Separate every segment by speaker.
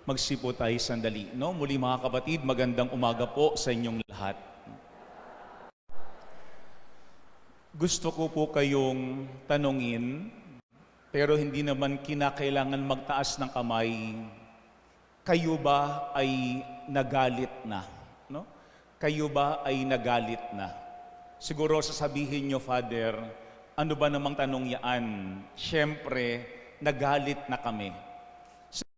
Speaker 1: Magsipo tayo sandali. No? Muli mga kapatid, magandang umaga po sa inyong lahat. Gusto ko po kayong tanungin, pero hindi naman kinakailangan magtaas ng kamay. Kayo ba ay nagalit na? No? Kayo ba ay nagalit na? Siguro sasabihin nyo, Father, ano ba namang tanong yan? Siyempre, nagalit na kami.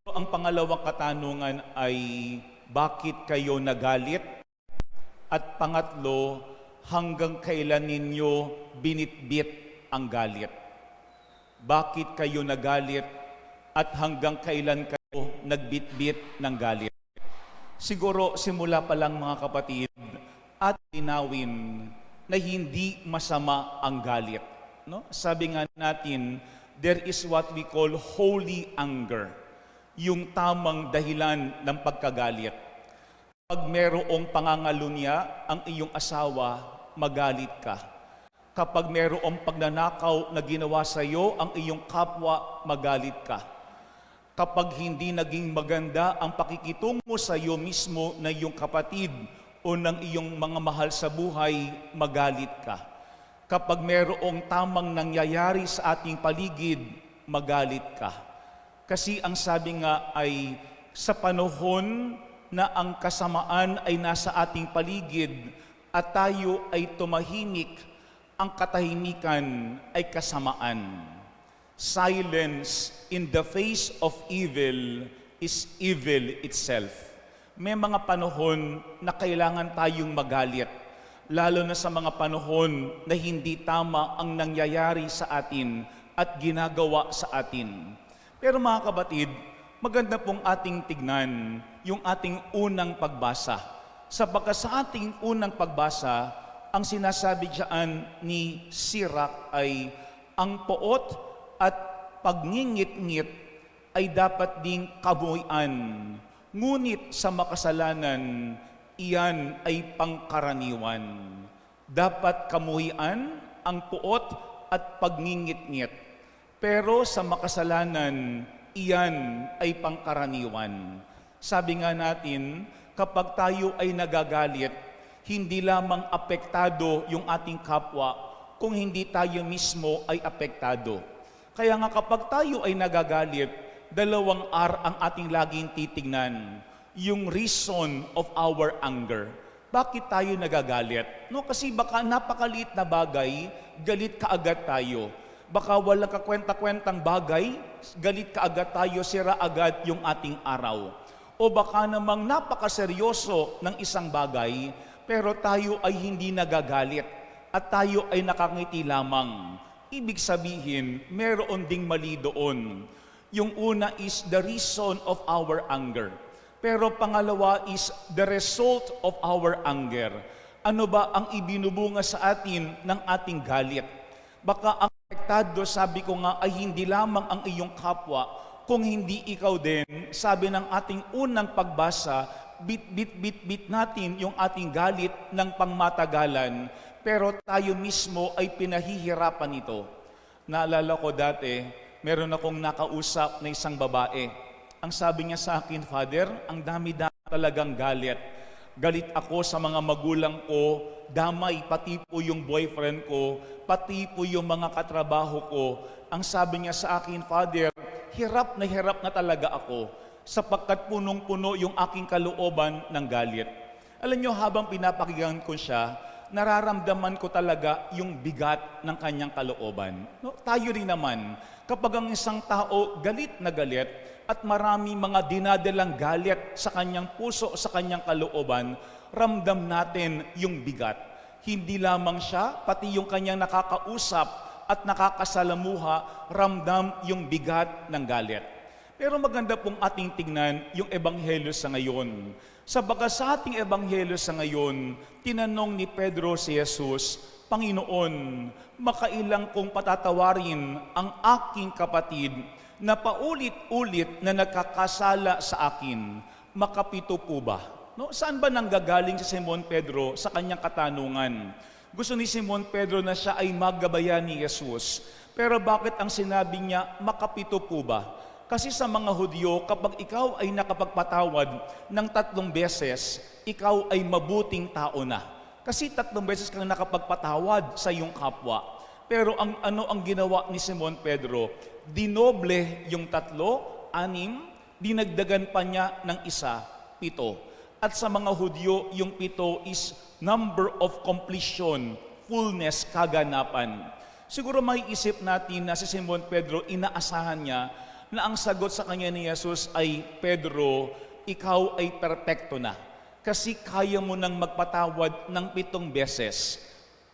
Speaker 1: Ang pangalawang katanungan ay bakit kayo nagalit? At pangatlo, hanggang kailan ninyo binitbit ang galit? Bakit kayo nagalit at hanggang kailan kayo nagbitbit ng galit? Siguro simula pa lang mga kapatid at linawin na hindi masama ang galit. No? Sabi nga natin, there is what we call holy anger. Yung tamang dahilan ng pagkagalit. Pag merong pangangalunya ang iyong asawa, magalit ka. Kapag merong pagnanakaw na ginawa sa iyo ang iyong kapwa, magalit ka. Kapag hindi naging maganda ang pakikitungo sa iyo mismo na iyong kapatid o ng iyong mga mahal sa buhay, magalit ka. Kapag merong tamang nangyayari sa ating paligid, magalit ka. Kasi ang sabi nga ay sa panahon na ang kasamaan ay nasa ating paligid at tayo ay tumahimik, ang katahimikan ay kasamaan. Silence in the face of evil is evil itself. May mga panahon na kailangan tayong magalit, lalo na sa mga panahon na hindi tama ang nangyayari sa atin at ginagawa sa atin. Pero mga kapatid, maganda pong ating tignan yung ating unang pagbasa. Sapagkat sa ating unang pagbasa, ang sinasabi diyan ni Sirach ay ang poot at pagngingit-ngit ay dapat ding kabuuan. Ngunit sa makasalanan, iyan ay pangkaraniwan. Dapat kamuhian ang poot at pagngingit-ngit. Pero sa makasalanan, iyan ay pangkaraniwan. Sabi nga natin, kapag tayo ay nagagalit, hindi lamang apektado yung ating kapwa, kung hindi tayo mismo ay apektado. Kaya nga kapag tayo ay nagagalit, dalawang R ang ating laging titignan, yung reason of our anger. Bakit tayo nagagalit? No, kasi baka napakaliit na bagay, galit kaagad tayo. Baka walang kakwenta-kwentang bagay, galit kaagad tayo, sira agad yung ating araw. O baka namang napakaseryoso ng isang bagay, pero tayo ay hindi nagagalit at tayo ay nakangiti lamang. Ibig sabihin, meron ding mali doon. Yung una is the reason of our anger. Pero pangalawa is the result of our anger. Ano ba ang ibinubunga sa atin ng ating galit? Baka ang apektado, sabi ko nga, ay hindi lamang ang iyong kapwa, kung hindi ikaw din. Sabi ng ating unang pagbasa, bit natin yung ating galit ng pangmatagalan, pero tayo mismo ay pinahihirapan ito. Naalala ko dati, meron akong nakausap na isang babae. Ang sabi niya sa akin, Father, ang dami-dami talagang galit. Galit ako sa mga magulang ko, damay, pati po yung boyfriend ko, pati po yung mga katrabaho ko. Ang sabi niya sa akin, Father, hirap na talaga ako sapagkat punong-puno yung aking kalooban ng galit. Alam niyo, habang pinapakinggan ko siya, nararamdaman ko talaga yung bigat ng kanyang kalooban. No, tayo rin naman, kapag ang isang tao galit na galit at marami mga dinadalang galit sa kanyang puso, sa kanyang kalooban, ramdam natin yung bigat. Hindi lamang siya, pati yung kanyang nakakausap at nakakasalamuha, ramdam yung bigat ng galit. Pero maganda pong ating tignan yung ebanghelyo sa ngayon. Sabaga sa ating ebanghelyo sa ngayon, tinanong ni Pedro si Jesus, Panginoon, makailang kong patatawarin ang aking kapatid na paulit-ulit na nagkakasala sa akin, makapito po ba? No, saan ba nanggagaling si Simon Pedro sa kanyang katanungan? Gusto ni Simon Pedro na siya ay maggabayan ni Jesus. Pero bakit ang sinabi niya, makapito po ba? Kasi sa mga Hudyo, kapag ikaw ay nakapagpatawad ng 3 beses, ikaw ay mabuting tao na. Kasi 3 beses kang nakapagpatawad sa iyong kapwa. Pero ang ginawa ni Simon Pedro, dinoble yung 3, 6, dinagdagan pa niya ng 1, 7. At sa mga Hudyo, yung 7 is number of completion, fullness, kaganapan. Siguro maiisip natin na si Simon Pedro, inaasahan niya na ang sagot sa kanya ni Jesus ay, Pedro, ikaw ay perpekto na. Kasi kaya mo nang magpatawad ng 7 beses.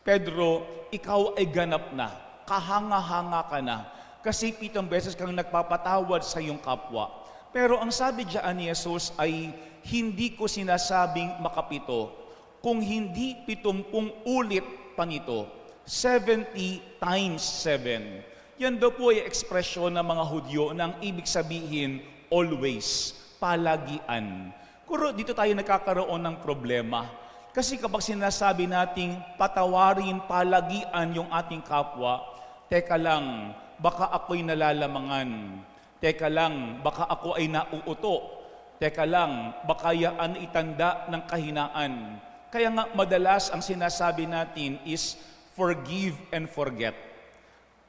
Speaker 1: Pedro, ikaw ay ganap na. Kahanga-hanga ka na. Kasi 7 beses kang nagpapatawad sa iyong kapwa. Pero ang sabi diyan ni Jesus ay, hindi ko sinasabing makapito. Kung hindi 70 ulit pa nito, 70 times 7. Yan daw po ay ekspresyon ng mga Hudyo na ang ibig sabihin, always, palagian. Kuro dito tayo nagkakaroon ng problema. Kasi kapag sinasabi nating patawarin, palagian yung ating kapwa, teka lang, baka ako'y nalalamangan. Teka lang, baka ako ay nauuto. Teka lang, baka yan itanda ng kahinaan. Kaya nga madalas ang sinasabi natin is forgive and forget.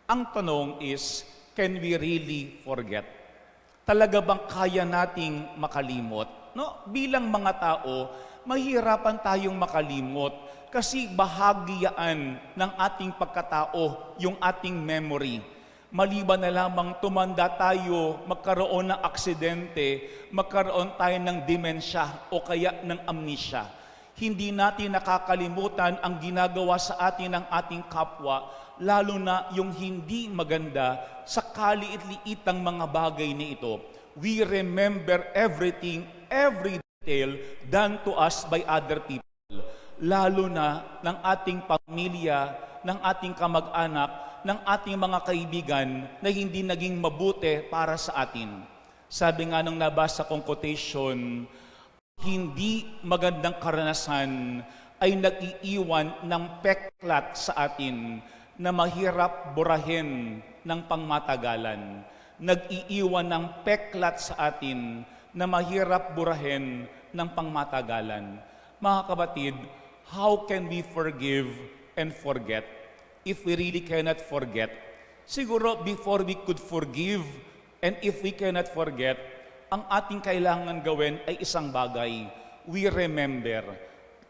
Speaker 1: Ang tanong is, can we really forget? Talaga bang kaya nating makalimot? No? Bilang mga tao, mahirapan tayong makalimot kasi bahagi yan ng ating pagkatao, yung ating memory. Maliban na lamang tumanda tayo, magkaroon ng aksidente, magkaroon tayo ng demensya o kaya ng amnesia. Hindi natin nakakalimutan ang ginagawa sa atin ng ating kapwa, lalo na yung hindi maganda sa kaliit-liitang mga bagay na ito. We remember everything, every detail done to us by other people. Lalo na ng ating pamilya, ng ating kamag-anak, ng ating mga kaibigan na hindi naging mabuti para sa atin. Sabi nga nung nabasa kong quotation, hindi magandang karanasan ay nag-iiwan ng peklat sa atin na mahirap burahin ng pangmatagalan. Nag-iiwan ng peklat sa atin na mahirap burahin ng pangmatagalan. Mga kapatid, how can we forgive and forget if we really cannot forget? Siguro before we could forgive and if we cannot forget, ang ating kailangan gawin ay isang bagay. We remember.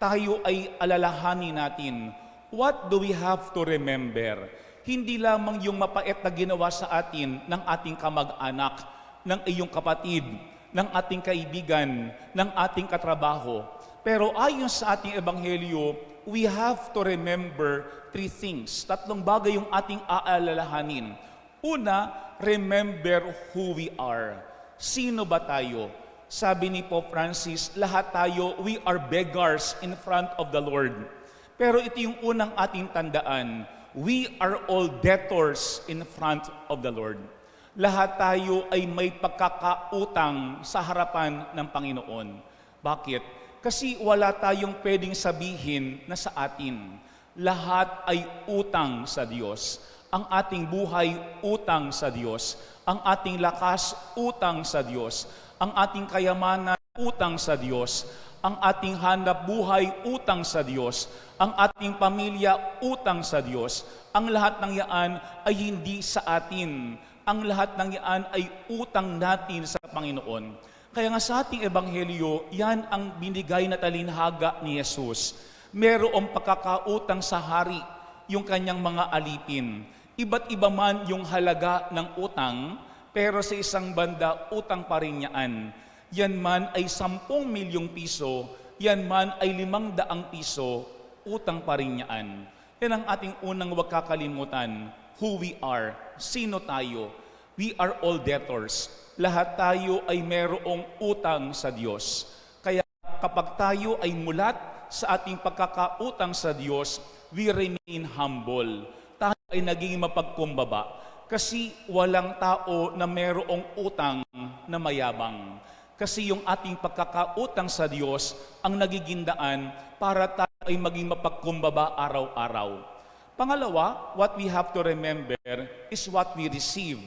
Speaker 1: Tayo ay alalahanin natin. What do we have to remember? Hindi lamang yung mapait na ginawa sa atin ng ating kamag-anak, ng iyong kapatid, ng ating kaibigan, ng ating katrabaho. Pero ayon sa ating ebanghelyo, we have to remember 3 things. 3 bagay yung ating aalalahanin. Una, remember who we are. Sino ba tayo? Sabi ni Pope Francis, lahat tayo, we are beggars in front of the Lord. Pero ito yung unang ating tandaan, we are all debtors in front of the Lord. Lahat tayo ay may pagkakautang sa harapan ng Panginoon. Bakit? Kasi wala tayong pwedeng sabihin na sa atin. Lahat ay utang sa Diyos. Ang ating buhay, utang sa Diyos. Ang ating lakas, utang sa Diyos. Ang ating kayamanan, utang sa Diyos. Ang ating hanap buhay, utang sa Diyos. Ang ating pamilya, utang sa Diyos. Ang lahat ng yaan ay hindi sa atin. Ang lahat ng yaan ay utang natin sa Panginoon. Kaya nga sa ating ebanghelyo, yan ang binigay na talinhaga ni Jesus. Merong pagkakautang sa hari, yung kanyang mga alipin. Iba't iba man yung halaga ng utang, pero sa isang banda, utang pa rin yaan. Yan man ay 10 milyong piso, yan man ay 500 piso, utang pa rin yaan. Yan ang ating unang huwag kakalimutan, who we are, sino tayo. We are all debtors. Lahat tayo ay merong utang sa Diyos. Kaya kapag tayo ay mulat sa ating pagkakautang sa Diyos, we remain humble. Tayo ay naging mapagkumbaba. Kasi walang tao na merong utang na mayabang. Kasi yung ating pagkakautang sa Diyos ang nagiging daan para tayo ay maging mapagkumbaba araw-araw. Pangalawa, what we have to remember is what we receive.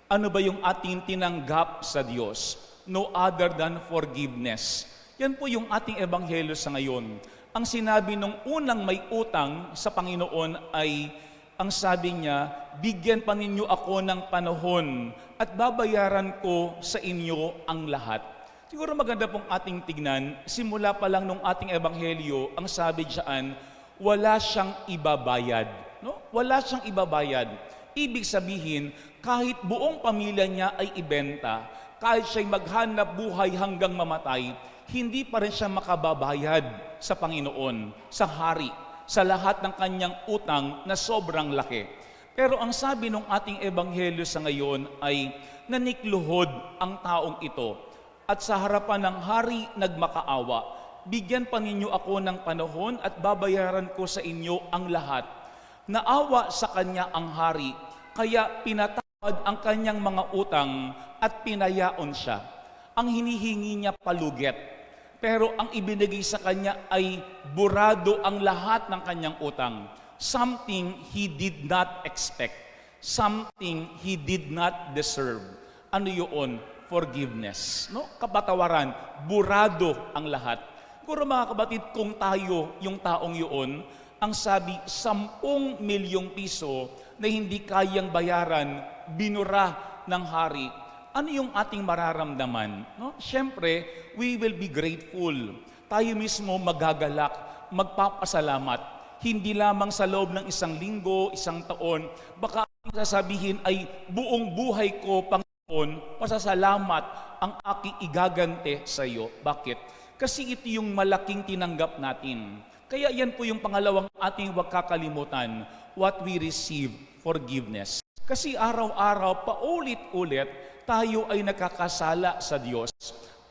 Speaker 1: Ano ba yung ating tinanggap sa Diyos? No other than forgiveness. Yan po yung ating ebanghelyo sa ngayon. Ang sinabi nung unang may utang sa Panginoon ay, ang sabi niya, bigyan pa ninyo ako ng panahon at babayaran ko sa inyo ang lahat. Siguro maganda pong ating tignan, simula pa lang nung ating ebanghelyo, ang sabi diyan, wala siyang ibabayad. No? Wala siyang ibabayad. Ibig sabihin, kahit buong pamilya niya ay ibenta, kahit siya'y maghanap buhay hanggang mamatay, hindi pa rin siya makababayad sa Panginoon, sa hari, sa lahat ng kanyang utang na sobrang laki. Pero ang sabi ng ating ebanghelyo sa ngayon ay nanikluhod ang taong ito at sa harapan ng hari nagmakaawa, bigyan pa ninyo ako ng panahon at babayaran ko sa inyo ang lahat. Naawa sa kanya ang hari, kaya pinatawad ang kanyang mga utang at pinayaon siya. Ang hinihingi niya palugit, pero ang ibinigay sa kanya ay burado ang lahat ng kanyang utang. Something he did not expect. Something he did not deserve. Ano yun? Forgiveness. No? Kapatawaran. Burado ang lahat. Kuro mga kabatid, kung tayo yung taong yun, ang sabi, 10 milyong piso na hindi kayang bayaran, binura ng hari. Ano yung ating mararamdaman? No? Siyempre, we will be grateful. Tayo mismo magagalak, magpapasalamat. Hindi lamang sa loob ng 1 linggo, 1 taon, baka ating sasabihin ay buong buhay ko, Panginoon, pasasalamat ang aking igagante sa iyo. Bakit? Kasi ito yung malaking tinanggap natin. Kaya yan po yung pangalawang ating huwag kakalimutan, what we receive, forgiveness. Kasi araw-araw, paulit-ulit, tayo ay nakakasala sa Diyos.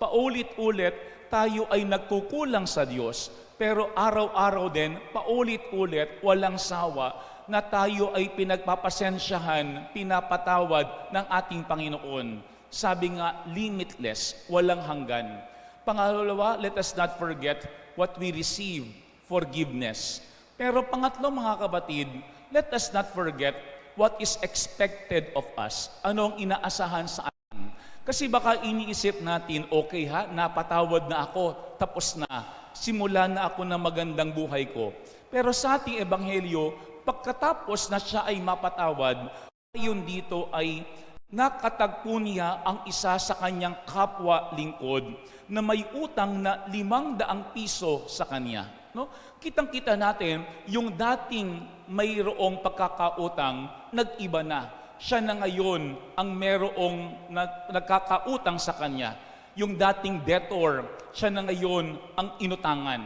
Speaker 1: Paulit-ulit, tayo ay nagkukulang sa Diyos. Pero araw-araw din, paulit-ulit, walang sawa, na tayo ay pinagpapasensyahan, pinapatawad ng ating Panginoon. Sabi nga, limitless, walang hanggan. Pangalawa, let us not forget what we receive, forgiveness. Pero pangatlo mga kabatid, let us not forget what is expected of us. Anong inaasahan sa atin? Kasi baka iniisip natin, okay ha, napatawad na ako, tapos na, simula na ako ng magandang buhay ko. Pero sa ating ebanghelyo, pagkatapos na siya ay mapatawad, yun dito ay nakatagpo niya ang isa sa kanyang kapwa lingkod na may utang na 500 piso sa kanya. No? Kitang-kita natin, yung dating mayroong pagkakautang, nag-iba na. Siya na ngayon ang mayroong nagkakautang sa kanya. Yung dating debtor, siya na ngayon ang inutangan.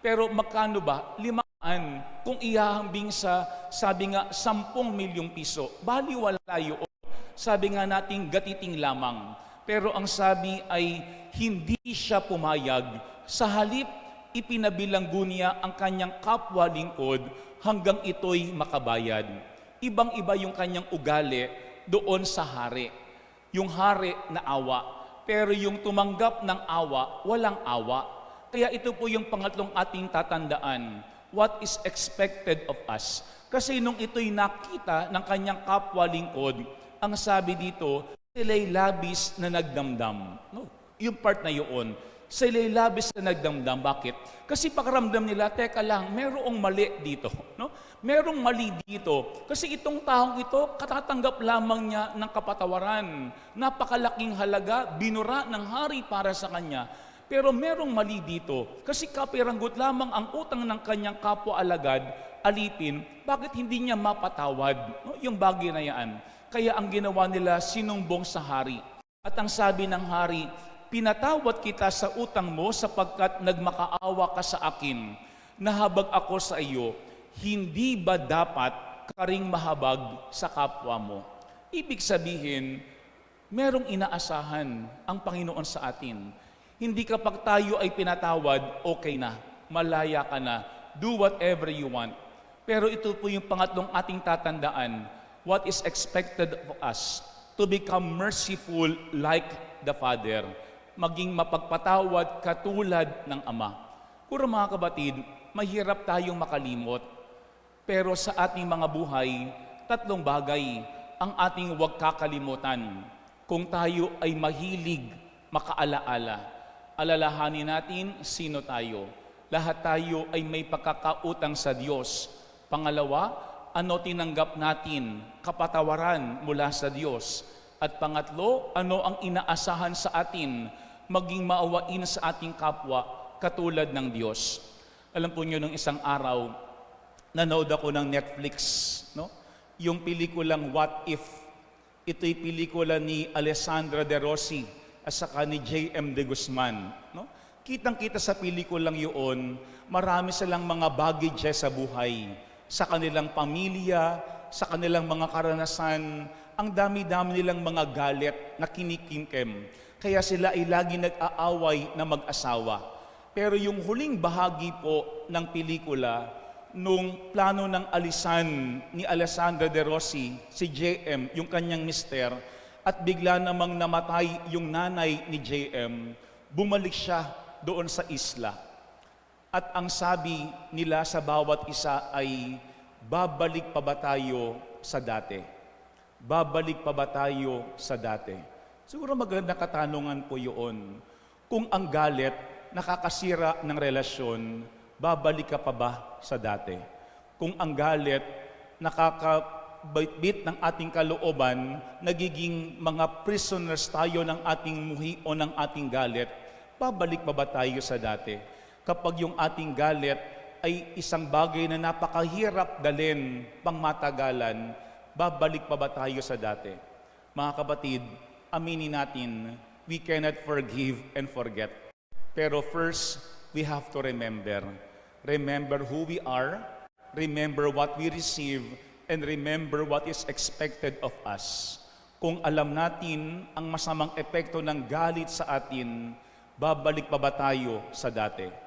Speaker 1: Pero magkano ba? 500. Kung ihahambing sa, sabi nga, 10 milyong piso, baliwala yun. Sabi nga natin, gatiting lamang. Pero ang sabi ay, hindi siya pumayag. Sa halip, ipinabilanggo niya ang kanyang kapwa lingkod hanggang ito'y makabayad. Ibang-iba yung kanyang ugali doon sa hari. Yung hari na awa. Pero yung tumanggap ng awa, walang awa. Kaya ito po yung pangatlong ating tatandaan. What is expected of us? Kasi nung ito'y nakita ng kanyang kapwa lingkod, ang sabi dito, sila'y labis na nagdamdam. No? Yung part na yun. Sila'y labis na nagdamdam. Bakit? Kasi pakiramdam nila, teka lang, merong mali dito. No? Merong mali dito. Kasi itong taong ito, katatanggap lamang niya ng kapatawaran. Napakalaking halaga, binura ng hari para sa kanya. Pero merong mali dito. Kasi kapiranggot lamang ang utang ng kanyang kapwa-alagad, alipin, bakit hindi niya mapatawad? No? Yung bagay na yan. Kaya ang ginawa nila, sinumbong sa hari. At ang sabi ng hari, pinatawad kita sa utang mo sapagkat nagmakaawa ka sa akin. Nahabag ako sa iyo. Hindi ba dapat ka ring mahabag sa kapwa mo? Ibig sabihin, merong inaasahan ang Panginoon sa atin. Hindi kapag tayo ay pinatawad, okay na, malaya ka na, do whatever you want. Pero ito po yung pangatlong ating tatandaan, what is expected of us, to become merciful like the Father, maging mapagpatawad katulad ng Ama. Kuro mga kabatid, mahirap tayong makalimot, pero sa ating mga buhay, 3 bagay. ang ating huwag kakalimutan. Kung tayo ay mahilig makaalaala, alalahanin natin sino tayo. Lahat tayo ay may pagkakautang sa Diyos. Pangalawa, ano tinanggap natin, kapatawaran mula sa Diyos. At pangatlo, ano ang inaasahan sa atin, maging maawain sa ating kapwa, katulad ng Diyos. Alam po niyo, nung isang araw, nanood ako ng Netflix, no? Yung pelikulang What If. Ito'y pelikula ni Alessandra De Rossi at saka ni J.M. De Guzman, no? Kitang-kita sa pelikulang yun, marami silang mga baggages sa buhay, sa kanilang pamilya, sa kanilang mga karanasan, ang dami-dami nilang mga galit na kinikimkem. Kaya sila ay lagi nag-aaway na mag-asawa. Pero yung huling bahagi po ng pelikula, nung plano ng alisan ni Alessandra De Rossi, si JM, yung kanyang mister, at bigla namang namatay yung nanay ni JM, bumalik siya doon sa isla. At ang sabi nila sa bawat isa ay, babalik pa ba tayo sa dati? Babalik pa ba tayo sa dati? Siguro magandang katanungan po yun. Kung ang galit nakakasira ng relasyon, babalik ka pa ba sa dati? Kung ang galit nakakabitbit ng ating kalooban, nagiging mga prisoners tayo ng ating muhi o ng ating galit, babalik pa ba tayo sa dati? Kapag yung ating galit ay isang bagay na napakahirap dalhin pang matagalan, babalik pa ba tayo sa dati? Mga kapatid, aminin natin, we cannot forgive and forget. Pero first, we have to remember. Remember who we are, remember what we receive, and remember what is expected of us. Kung alam natin ang masamang epekto ng galit sa atin, babalik pa ba tayo sa dati?